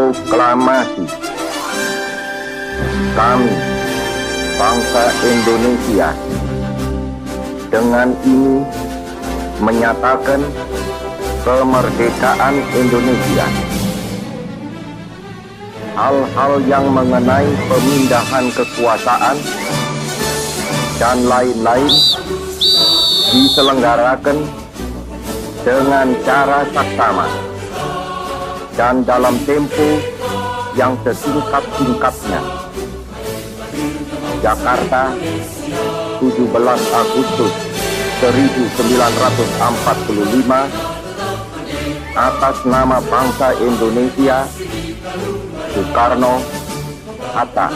Proklamasi. Kami, bangsa Indonesia, dengan ini menyatakan kemerdekaan Indonesia. Hal-hal yang mengenai pemindahan kekuasaan dan lain-lain diselenggarakan dengan cara saksama dan dalam tempo yang sesingkat-singkatnya. Jakarta, 17 Agustus 1945, atas nama bangsa Indonesia, Soekarno-Hatta.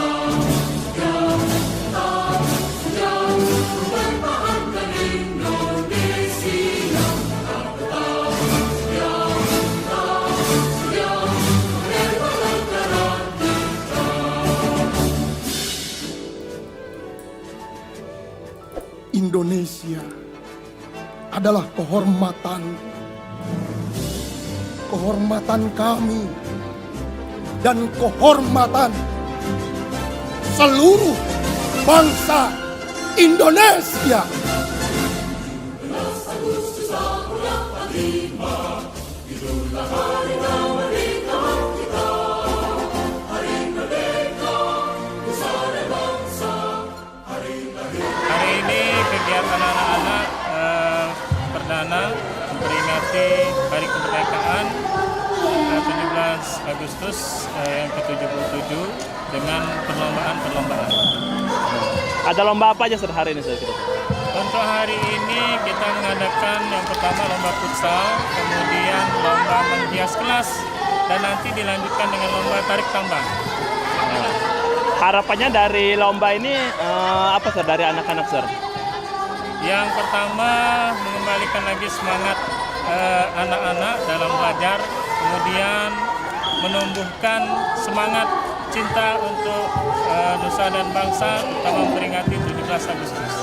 Indonesia adalah kehormatan kami dan kehormatan seluruh bangsa Indonesia. Hari ini kegiatan anak-anak perdana memperingati Hari Kemerdekaan 17 Agustus yang ke-77 dengan perlombaan-perlombaan. Ada lomba apa aja hari ini, kita? Untuk hari ini kita mengadakan yang pertama lomba futsal, kemudian lomba menghias kelas, dan nanti dilanjutkan dengan lomba tarik tambang. Harapannya dari lomba ini apa, Sir, dari anak-anak, Sir? Yang pertama, mengembalikan lagi semangat anak-anak dalam belajar, kemudian menumbuhkan semangat cinta untuk nusa dan bangsa, terutama memperingati 17 Agustus.